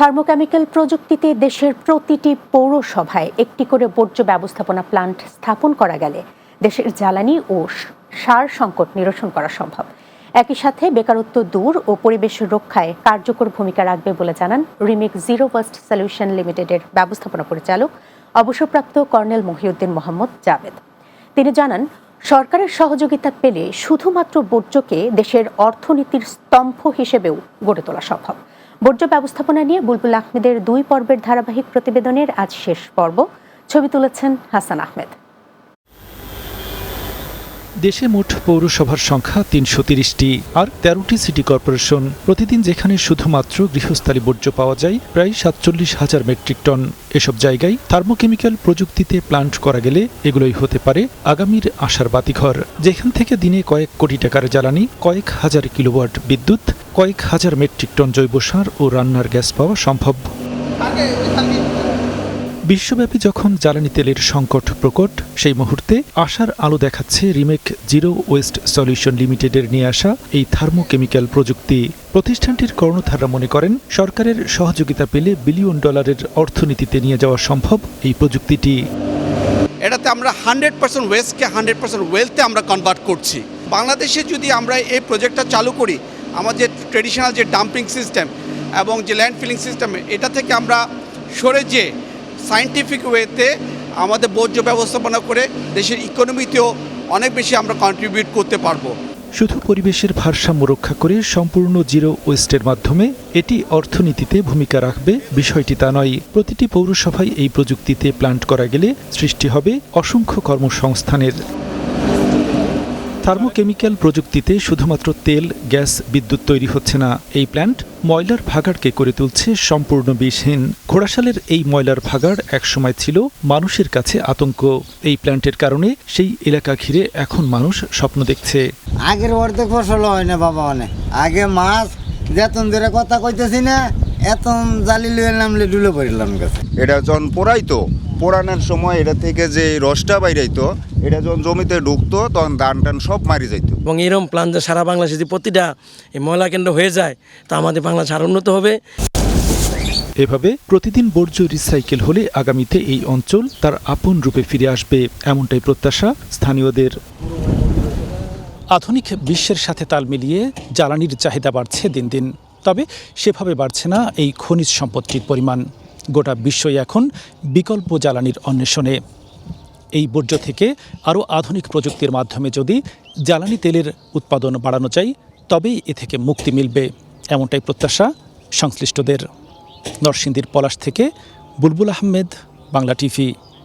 থার্মোকেমিক্যাল প্রযুক্তিতে দেশের প্রতিটি পৌরসভায় একটি করে বর্জ্য ব্যবস্থাপনা প্লান্ট স্থাপন করা গেলে দেশের জ্বালানি ও সার সংকট নিরসন করা সম্ভব। একই সাথে বেকারত্ব দূর ও পরিবেশ রক্ষায় কার্যকর ভূমিকা রাখবে বলে জানান রিমিক জিরো ওয়েস্ট সলিউশন লিমিটেডের ব্যবস্থাপনা পরিচালক অবসরপ্রাপ্ত কর্নেল মহিউদ্দিন মোহাম্মদ জাভেদ। তিনি জানান, সরকারের সহযোগিতা পেলে শুধুমাত্র বর্জ্যকে দেশের অর্থনীতির স্তম্ভ হিসেবেও গড়ে তোলা সম্ভব। বর্জ্য ব্যবস্থাপনা নিয়ে বুলবুল আহমেদের 2 পর্বের ধারাবাহিক প্রতিবেদনের আজ শেষ পর্ব। ছবি তুলেছেন হাসান আহমেদ। দেশে মোট পৌরসভার সংখ্যা ৩৩০টি আর ১৩টি সিটি কর্পোরেশন। প্রতিদিন যেখানে শুধুমাত্র গৃহস্থালী বর্জ্য পাওয়া যায় প্রায় ৪৭,০০০ মেট্রিক টন। এসব জায়গায় থার্মোকেমিক্যাল প্রযুক্তিতে প্লান্ট করা গেলে এগুলোই হতে পারে আগামীর আশার বাতিঘর, যেখান থেকে দিনে কয়েক কোটি টাকার জ্বালানি, কয়েক হাজার কিলোওয়াট বিদ্যুৎ, কয়েক হাজার মেট্রিক টন জৈব সার ও রান্নার গ্যাস পাওয়া সম্ভব। বিশ্বব্যাপী যখন জ্বালানি তেলের সংকট প্রকট, সেই মুহূর্তে আশার আলো দেখাচ্ছে রিমেক জিরো ওয়েস্ট সলিউশন লিমিটেডের নিয়ে আসা এই থার্মোকেমিক্যাল প্রযুক্তি। প্রতিষ্ঠানটির কর্ণধাররা মনে করেন, সরকারের সহযোগিতা পেলে বিলিয়ন ডলারের অর্থনীতিতে নিয়ে যাওয়া সম্ভব এই প্রযুক্তিটি। এটাতে আমরা 100% ওয়েস্টকে 100% ওয়েলথে আমরা কনভার্ট করছি। বাংলাদেশে যদি আমরা এই প্রজেক্টটা চালু করি, আমাদের ট্রেডিশনাল যে ডাম্পিং সিস্টেম এবং যে ল্যান্ড ফিলিং সিস্টেম, এটা থেকে আমরা সরে যে সায়েন্টিফিক ওয়েতে আমাদের বর্জ্য ব্যবস্থাপনা করে দেশের ইকোনমিতেও অনেক বেশি আমরা কন্ট্রিবিউট করতে পারবো। শুধু পরিবেশের ভারসাম্য রক্ষা করে সম্পূর্ণ জিরো ওয়েস্টের মাধ্যমে এটি অর্থনীতিতে ভূমিকা রাখবে, বিষয়টি তা নয়। প্রতিটি পৌরসভায় এই প্রযুক্তিতে প্লান্ট করা গেলে সৃষ্টি হবে অসংখ্য কর্মসংস্থানের। থার্মোকেমিক্যাল প্রযুক্তিতে শুধুমাত্র তেল, গ্যাস, বিদ্যুৎ তৈরি হচ্ছে না। এই প্ল্যান্ট ময়লার ভাগাড়কে করে তুলছে সম্পূর্ণ বিষহীন। ঘোড়াশালের এই ময়লার ভাগাড় একসময় ছিল মানুষের কাছে আতঙ্ক। এই প্ল্যান্টের কারণে সেই এলাকা ঘিরে এখন মানুষ স্বপ্ন দেখছে। আগের অর্ধেক ফসল হয় না বাবা, অনেক আগে মাছ যেতন ধরে কথা কইতেছি না, এতন জালি লুয়ে নামলে ডুলে পড়লাম গাছে। এটা যখন পোড়ানোর সময় এটা থেকে যে রসটা বাইরাইতো, এটা যখন জমিতে ঢুকতো তখন ধান টান সব মারি যাইত। এবং এরকম প্ল্যান যে সারা বাংলাদেশে যদি প্রতিটা এই ময়লা কেন্দ্র হয়ে যায়, তা আমাদের বাংলাদেশ আরও উন্নত হবে। এভাবে প্রতিদিন বর্জ্য রিসাইকেল হলে আগামীতে এই অঞ্চল তার আপন রূপে ফিরে আসবে, এমনটাই প্রত্যাশা স্থানীয়দের। আধুনিক বিশ্বের সাথে তাল মিলিয়ে জ্বালানির চাহিদা বাড়ছে দিন দিন, তবে সেভাবে বাড়ছে না এই খনিজ সম্পত্তির পরিমাণ। গোটা বিশ্বই এখন বিকল্প জ্বালানির অন্বেষণে। এই বর্জ্য থেকে আরও আধুনিক প্রযুক্তির মাধ্যমে যদি জ্বালানি তেলের উৎপাদন বাড়ানো যায়, তবেই এ থেকে মুক্তি মিলবে, এমনটাই প্রত্যাশা সংশ্লিষ্টদের। নরসিংদীর পলাশ থেকে বুলবুল আহমেদ, বাংলা টিভি।